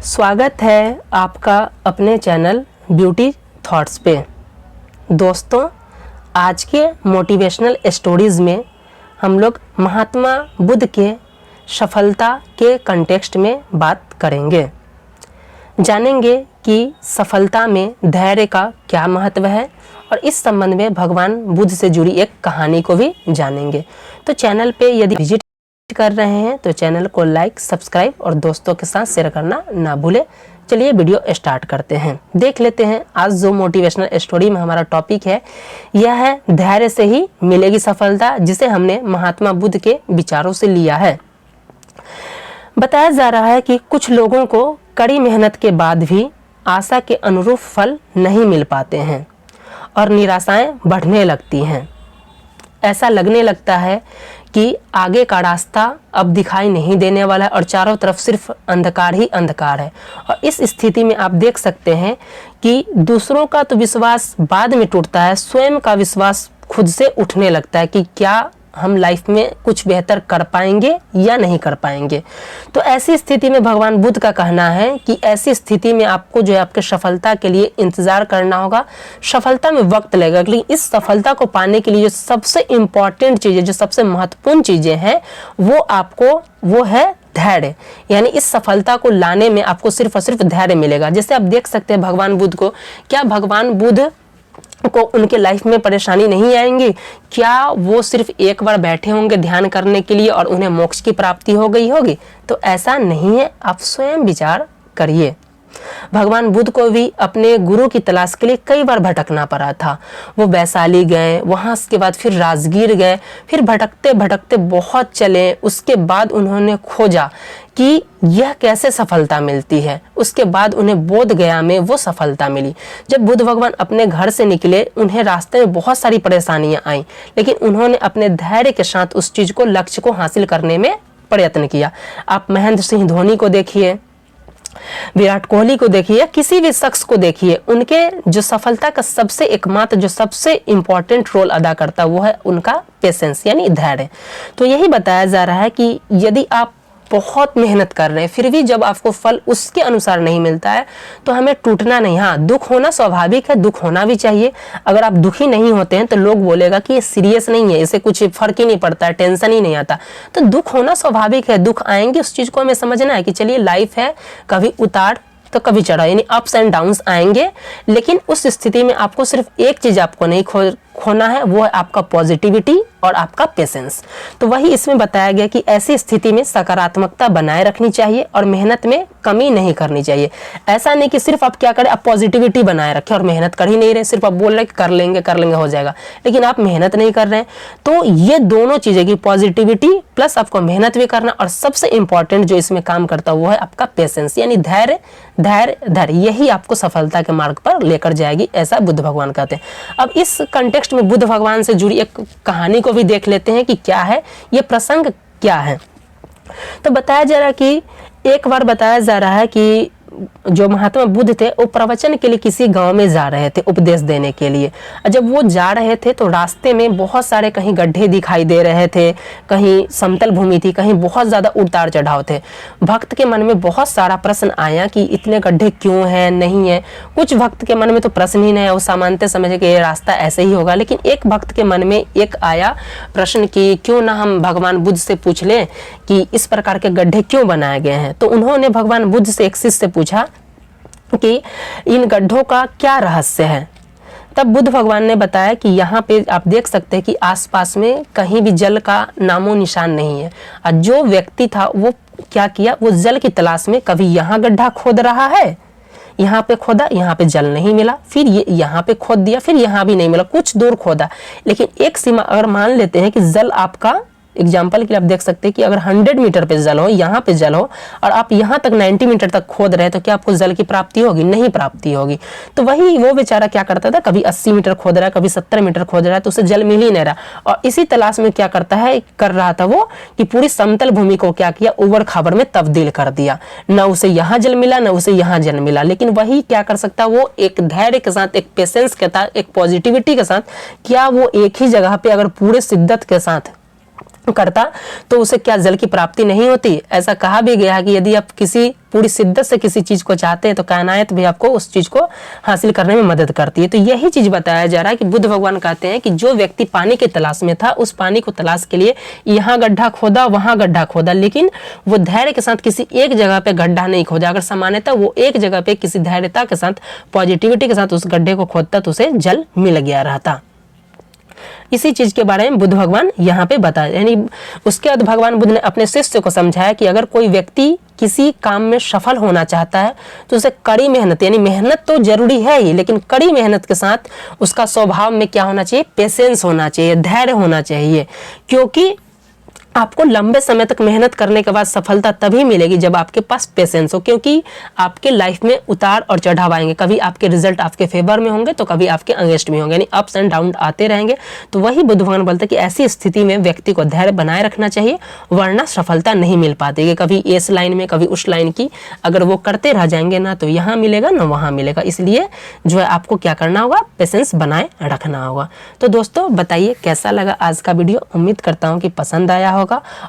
स्वागत है आपका अपने चैनल ब्यूटी थॉट्स पे। दोस्तों, आज के मोटिवेशनल स्टोरीज़ में हम लोग महात्मा बुद्ध के सफलता के कंटेक्स्ट में बात करेंगे। जानेंगे कि सफलता में धैर्य का क्या महत्व है और इस संबंध में भगवान बुद्ध से जुड़ी एक कहानी को भी जानेंगे। तो चैनल पे यदि विजिट कर रहे हैं तो चैनल को लाइक, सब्सक्राइब और दोस्तों के साथ शेयर करना ना भूलें। चलिए वीडियो स्टार्ट करते हैं। देख लेते हैं आज जो मोटिवेशनल स्टोरी में हमारा टॉपिक है, यह है धैर्य से ही मिलेगी सफलता, जिसे हमने महात्मा बुद्ध के विचारों से लिया है। बताया जा रहा है कि कुछ लोगों को कड़ी मेहनत के बाद भी आशा के अनुरूप फल नहीं मिल पाते हैं और निराशाएं बढ़ने लगती हैं। ऐसा लगने लगता है कि आगे का रास्ता अब दिखाई नहीं देने वाला है और चारों तरफ सिर्फ अंधकार ही अंधकार है। और इस स्थिति में आप देख सकते हैं कि दूसरों का तो विश्वास बाद में टूटता है, स्वयं का विश्वास खुद से उठने लगता है कि क्या हम लाइफ में कुछ बेहतर कर पाएंगे या नहीं कर पाएंगे। तो ऐसी स्थिति में भगवान बुद्ध का कहना है कि ऐसी स्थिति में आपको जो है आपके सफलता के लिए इंतज़ार करना होगा। सफलता में वक्त लगेगा, लेकिन इस सफलता को पाने के लिए जो सबसे इम्पॉर्टेंट चीज़ें, जो सबसे महत्वपूर्ण चीज़ें हैं, वो है धैर्य। यानी इस सफलता को लाने में आपको सिर्फ और सिर्फ धैर्य मिलेगा। जैसे आप देख सकते हैं भगवान बुद्ध को, क्या भगवान बुद्ध को उनके लाइफ में परेशानी नहीं आएंगी? क्या वो सिर्फ एक बार बैठे होंगे ध्यान करने के लिए और उन्हें मोक्ष की प्राप्ति हो गई होगी? तो ऐसा नहीं है, आप स्वयं विचार करिए। भगवान बुद्ध को भी अपने गुरु की तलाश के लिए कई बार भटकना पड़ा था। वो वैशाली गए, वहाँ के बाद फिर राजगीर गए, फिर भटकते भटकते बहुत चले। उसके बाद उन्होंने खोजा कि यह कैसे सफलता मिलती है। उसके बाद उन्हें बोध गया में वो सफलता मिली। जब बुद्ध भगवान अपने घर से निकले, उन्हें रास्ते में बहुत सारी परेशानियां आईं, लेकिन उन्होंने अपने धैर्य के साथ उस चीज़ को, लक्ष्य को हासिल करने में प्रयत्न किया। आप महेंद्र सिंह धोनी को देखिए, विराट कोहली को देखिए, किसी भी शख्स को देखिए, उनके जो सफलता का सबसे एकमात्र, जो सबसे इंपॉर्टेंट रोल अदा करता वो है उनका पेशेंस, यानी धैर्य। तो यही बताया जा रहा है कि यदि आप बहुत मेहनत कर रहे हैं फिर भी जब आपको फल उसके अनुसार नहीं मिलता है तो हमें टूटना नहीं। हाँ, दुख होना स्वाभाविक है, दुख होना भी चाहिए। अगर आप दुखी नहीं होते हैं तो लोग बोलेगा कि ये सीरियस नहीं है, इसे कुछ फर्क ही नहीं पड़ता है, टेंशन ही नहीं आता। तो दुख होना स्वाभाविक है, दुख आएंगे, उस चीज़ को हमें समझना है कि चलिए लाइफ है, कभी उतार तो कभी चढ़ाव, यानी अप्स एंड डाउन्स आएंगे। लेकिन उस स्थिति में आपको सिर्फ एक चीज़ आपको नहीं खोना है, वो है आपका पॉजिटिविटी और आपका पेशेंस। तो वही इसमें बताया गया कि ऐसी स्थिति में सकारात्मकता बनाए रखनी चाहिए और मेहनत में कमी नहीं करनी चाहिए। ऐसा नहीं कि सिर्फ आप क्या करें, आप पॉजिटिविटी बनाए रखें और मेहनत कर ही नहीं रहे, सिर्फ आप बोल रहे कर लेंगे हो जाएगा, लेकिन आप मेहनत नहीं कर रहे हैं। तो ये दोनों चीज़ें की पॉजिटिविटी प्लस आपको मेहनत भी करना, और सबसे इंपॉर्टेंट जो इसमें काम करता है वो है आपका पेशेंस, यानी धैर्य। यही आपको सफलता के मार्ग पर लेकर जाएगी, ऐसा बुद्ध भगवान कहते हैं। अब इस कंटेक्स्ट में बुद्ध भगवान से जुड़ी एक कहानी को भी देख लेते हैं कि क्या है ये प्रसंग, क्या है। तो बताया जा रहा है कि एक बार बताया जा रहा है कि जो महात्मा बुद्ध थे वो प्रवचन के लिए किसी गांव में जा रहे थे, उपदेश देने के लिए। जब वो जा रहे थे तो रास्ते में बहुत सारे कहीं गड्ढे दिखाई दे रहे थे, कहीं समतल भूमि थी, कहीं बहुत ज़्यादा उतार चढ़ाव थे। भक्त के मन में बहुत सारा प्रश्न आया कि इतने गड्ढे क्यों हैं, नहीं है। कुछ भक्त के मन में तो प्रश्न ही नहीं है, वो सामान्यतः समझे कि ये रास्ता ऐसे ही होगा। लेकिन एक भक्त के मन में एक आया प्रश्न कि क्यों ना हम भगवान बुद्ध से पूछ लें कि इस प्रकार के गड्ढे क्यों बनाए गए हैं। तो उन्होंने भगवान बुद्ध से एक शिष्य से पूछा कि इन गड्ढों का क्या रहस्य है। तब बुद्ध भगवान ने बताया कि यहाँ पे आप देख सकते हैं कि आसपास में कहीं भी जल का नामो निशान नहीं है। और जो व्यक्ति था वो क्या किया, वो जल की तलाश में कभी यहाँ गड्ढा खोद रहा है, यहाँ पे खोदा, यहाँ पे जल नहीं मिला, फिर ये यहाँ पे खोद दिया, फिर यहाँ भी नहीं मिला, कुछ दूर खोदा। लेकिन एक सीमा, अगर मान लेते हैं कि जल आपका, एग्जाम्पल के लिए आप देख सकते हैं कि अगर 100 मीटर पे जल हो, यहाँ पे जल हो, और आप यहाँ तक 90 मीटर तक खोद रहे, तो क्या आपको जल की प्राप्ति होगी? नहीं प्राप्ति होगी। तो वही वो बेचारा क्या करता था, कभी 80 मीटर खोद रहा है, कभी 70 मीटर खोद रहा है, तो उसे जल मिल ही नहीं रहा। और इसी तलाश में क्या कर रहा था वो कि पूरी समतल भूमि को क्या किया, उबड़ खाबड़ में तब्दील कर दिया। न उसे यहाँ जल मिला, न उसे यहाँ जल मिला। लेकिन वही क्या कर सकता, वो एक धैर्य के साथ, एक पेशेंस के साथ, एक पॉजिटिविटी के साथ, क्या वो एक ही जगह पे अगर पूरे शिद्दत के साथ करता तो उसे क्या जल की प्राप्ति नहीं होती। ऐसा कहा भी गया है कि यदि आप किसी पूरी शिद्दत से किसी चीज को चाहते हैं तो कायनात भी आपको उस चीज को हासिल करने में मदद करती है। तो यही चीज बताया जा रहा है कि बुद्ध भगवान कहते हैं कि जो व्यक्ति पानी की तलाश में था, उस पानी को तलाश के लिए यहाँ गड्ढा खोदा, वहां गड्ढा खोदा, लेकिन वो धैर्य के साथ किसी एक जगह पे गड्ढा नहीं खोदा। अगर सामान्यतः वो एक जगह पे किसी धैर्यता के साथ, पॉजिटिविटी के साथ उस गड्ढे को खोदता तो उसे जल मिल गया रहता। इसी चीज के बारे में बुद्ध भगवान यहाँ पे बताया। यानी उसके बाद भगवान बुद्ध ने अपने शिष्य को समझाया कि अगर कोई व्यक्ति किसी काम में सफल होना चाहता है तो उसे कड़ी मेहनत, यानी मेहनत तो जरूरी है ही, लेकिन कड़ी मेहनत के साथ उसका स्वभाव में क्या होना चाहिए, पेशेंस होना चाहिए, धैर्य होना चाहिए। क्योंकि आपको लंबे समय तक मेहनत करने के बाद सफलता तभी मिलेगी जब आपके पास पेशेंस हो। क्योंकि आपके लाइफ में उतार और चढ़ाव आएंगे, कभी आपके रिजल्ट आपके फेवर में होंगे तो कभी आपके अगेंस्ट में होंगे, यानी अप्स एंड डाउन आते रहेंगे। तो वही बुद्ध भगवान बोलते हैं कि ऐसी स्थिति में व्यक्ति को धैर्य बनाए रखना चाहिए, वरना सफलता नहीं मिल पाती है। कभी इस लाइन में कभी उस लाइन की अगर वो करते रह जाएंगे ना तो यहाँ मिलेगा ना वहाँ मिलेगा। इसलिए जो है आपको क्या करना होगा, पेशेंस बनाए रखना होगा। तो दोस्तों बताइए कैसा लगा आज का वीडियो। उम्मीद करता हूँ कि पसंद आया होगा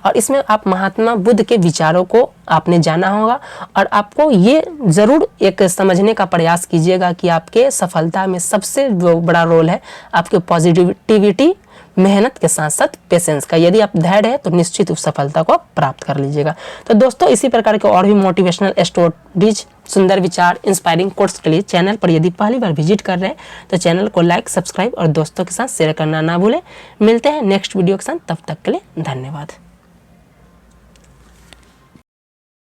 और इसमें आप महात्मा बुद्ध के विचारों को आपने जाना होगा और आपको ये जरूर एक समझने का प्रयास कीजिएगा कि आपके सफलता में सबसे जो बड़ा रोल है आपके पॉजिटिविटी, मेहनत के साथ साथ पेशेंस का। यदि आप धैर्य है तो निश्चित उस सफलता को प्राप्त कर लीजिएगा। तो दोस्तों इसी प्रकार के और भी मोटिवेशनल स्टोरीज, सुंदर विचार, इंस्पायरिंग कोट्स के लिए चैनल पर यदि पहली बार विजिट कर रहे हैं तो चैनल को लाइक, सब्सक्राइब और दोस्तों के साथ शेयर करना ना भूलें। मिलते हैं नेक्स्ट वीडियो के साथ, तब तक के लिए धन्यवाद।